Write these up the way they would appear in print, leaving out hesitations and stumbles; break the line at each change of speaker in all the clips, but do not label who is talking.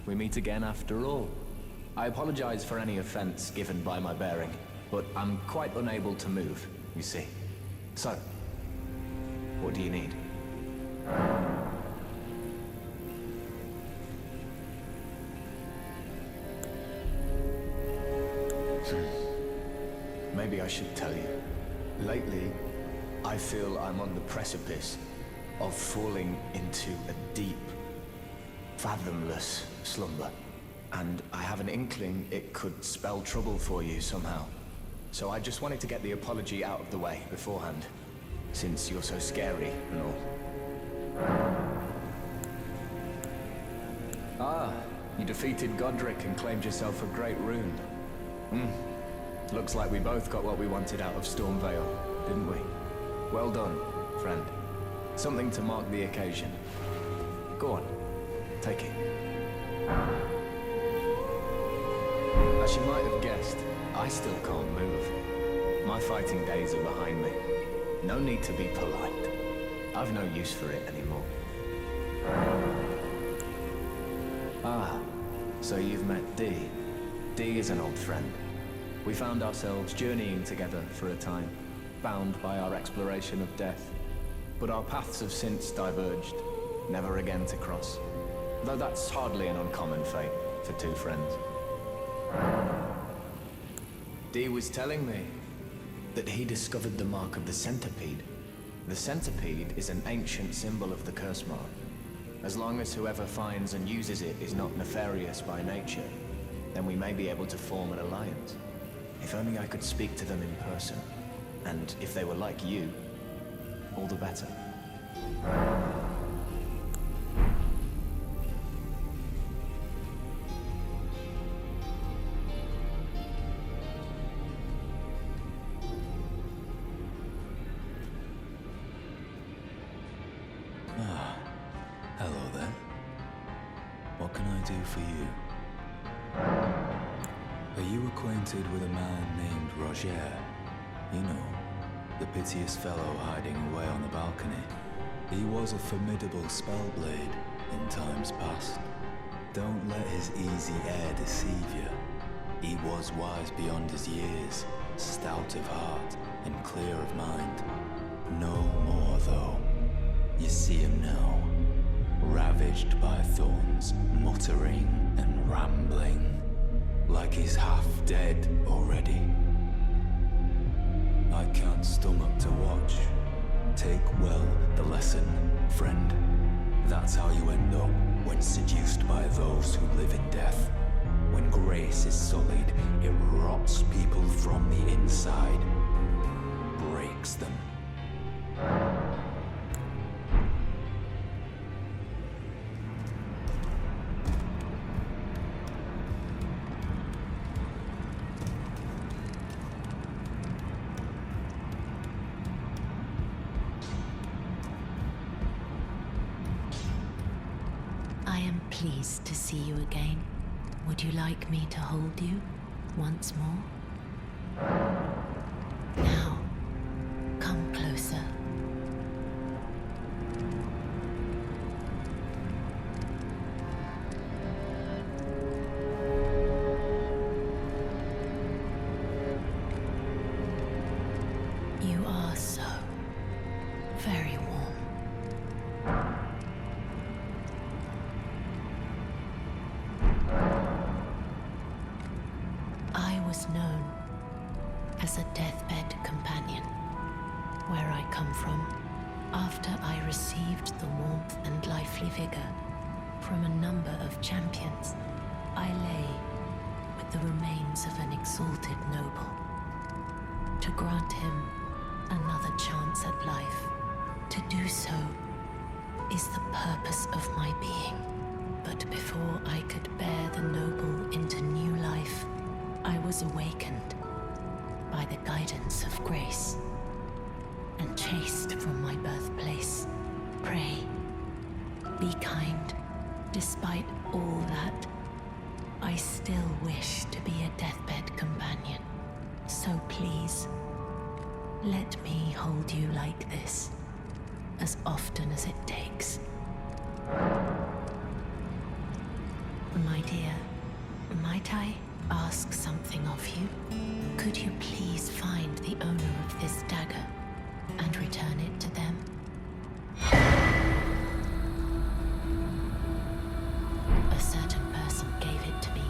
We meet again after all. I apologize for any offense given by my bearing, but I'm quite unable to move, you see. So, what do you need? Maybe I should tell you. Lately, I feel I'm on the precipice of falling into a deep, fathomless slumber. And I have an inkling it could spell trouble for you somehow. So I just wanted to get the apology out of the way beforehand, since you're so scary and all. Ah, you defeated Godric and claimed yourself a great rune. Looks like we both got what we wanted out of Stormvale, didn't we? Well done, friend. Something to mark the occasion. Go on, take it. As you might have guessed, I still can't move. My fighting days are behind me. No need to be polite. I've no use for it anymore. Ah, so you've met D. D is an old friend. We found ourselves journeying together for a time, bound by our exploration of death. But our paths have since diverged, never again to cross. Though that's hardly an uncommon fate for two friends. D was telling me that he discovered the mark of the centipede. The centipede is an ancient symbol of the curse mark. As long as whoever finds and uses it is not nefarious by nature, then we may be able to form an alliance. If only I could speak to them in person. And if they were like you, all the better.
Hello there. What can I do for you? Are you acquainted with a man named Rogier? You know, the piteous fellow hiding away on the balcony. He was a formidable spellblade in times past. Don't let his easy air deceive you. He was wise beyond his years, stout of heart and clear of mind. No more, though. You see him now, ravaged by thorns, muttering and rambling, like he's half dead already. I can't stomach to watch. Take well the lesson, friend. That's how you end up when seduced by those who live in death. When grace is sullied, it rots people from the inside, breaks them.
I am pleased to see you again. Would you like me to hold you once more? Now, come closer. You are so very warm. I was known as a Deathbed Companion, where I come from. After I received the warmth and lively vigor from a number of champions, I lay with the remains of an exalted noble. To grant him another chance at life, to do so is the purpose of my being. But before I could bear the noble into new life, I was awakened by the guidance of grace and chased from my birthplace. Pray, be kind. Despite all that, I still wish to be a deathbed companion. So please, let me hold you like this, as often as it takes. My dear, might I ask something of you? Could you please find the owner of this dagger and return it to them? A certain person gave it to me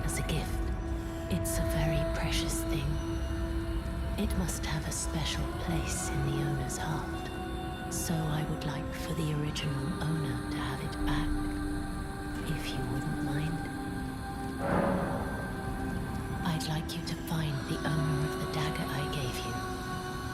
as a gift. It's a very precious thing. It must have a special place in the owner's heart. So I would like for the original owner to have it back, if you wouldn't mind. I'd like you to find the owner of the dagger I gave you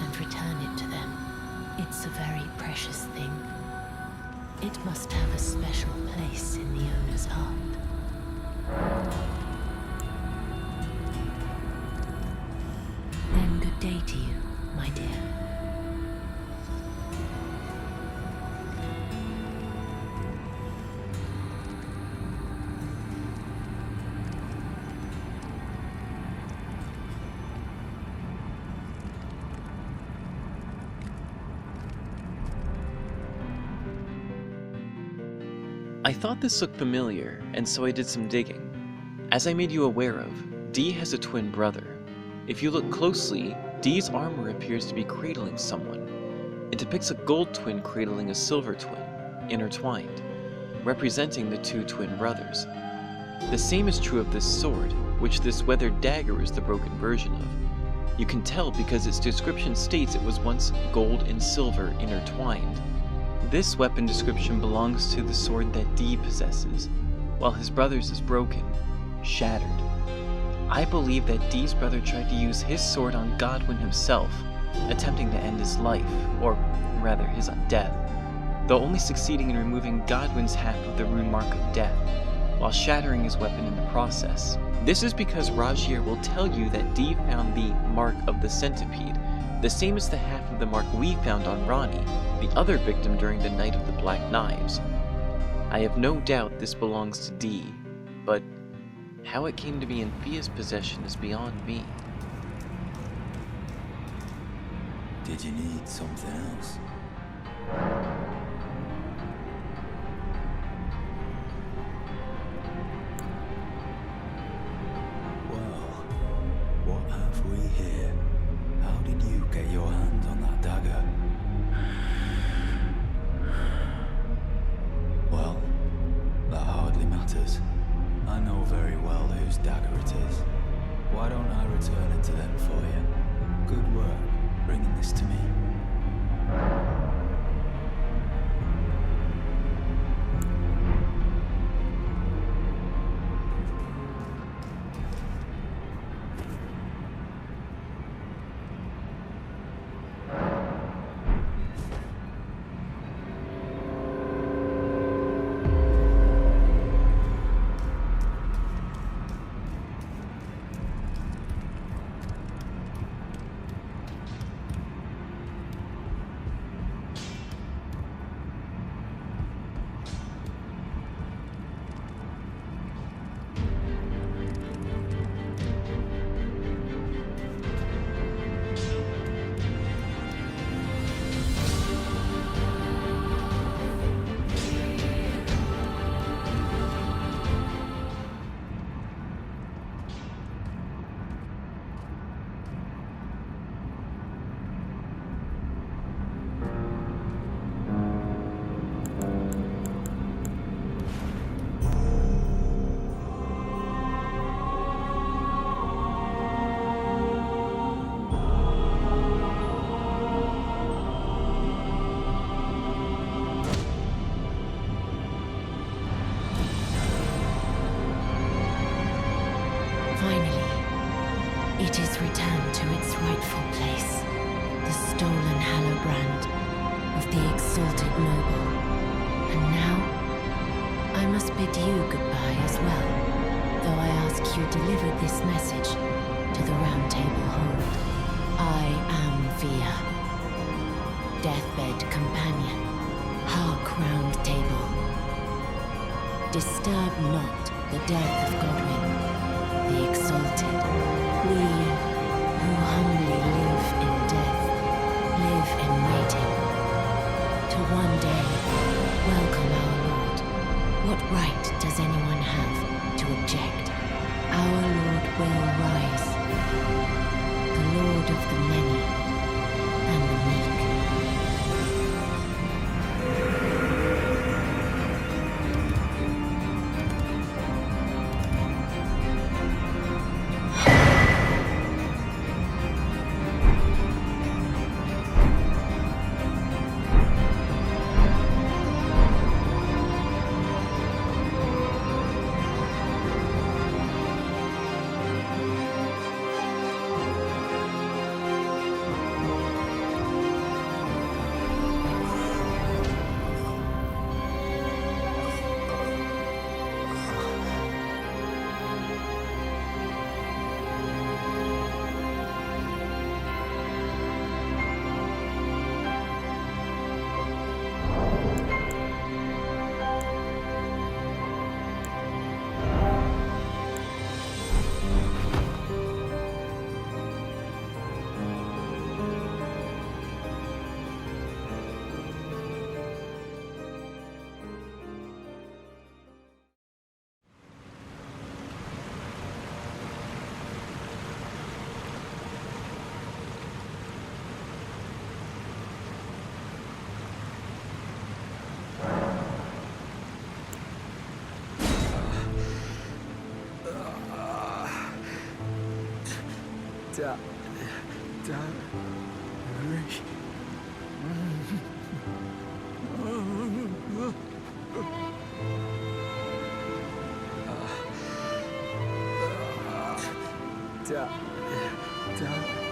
and return it to them. It's a very precious thing. It must have a special place in the owner's heart. Then good day to you, my dear.
I thought this looked familiar, and so I did some digging. As I made you aware of, D has a twin brother. If you look closely, D's armor appears to be cradling someone. It depicts a gold twin cradling a silver twin, intertwined, representing the two twin brothers. The same is true of this sword, which this weathered dagger is the broken version of. You can tell because its description states it was once gold and silver intertwined. This weapon description belongs to the sword that D possesses, while his brother's is broken, shattered. I believe that D's brother tried to use his sword on Godwyn himself, attempting to end his life, or rather his death, though only succeeding in removing Godwyn's half of the rune mark of death, while shattering his weapon in the process. This is because Rogier will tell you that D found the mark of the centipede, the same as the half of the mark we found on Ronnie, the other victim during the Night of the Black Knives. I have no doubt this belongs to D, but how it came to be in Fia's possession is beyond me.
Did you need something else? Well, what have we here? How did you get your hands on that dagger? Well, that hardly matters. I know very well whose dagger it is. Why don't I return it to them for you? Good work bringing this to me.
It is returned to its rightful place, the stolen hallow brand of the exalted noble. And now, I must bid you goodbye as well, though I ask you deliver this message to the Round Table hold. I am Via, Deathbed Companion, hark Round Table. Disturb not the death of Godwyn, the exalted. We who humbly live in death, live in waiting, to one day welcome our Lord. What right does anyone have
Da... Da...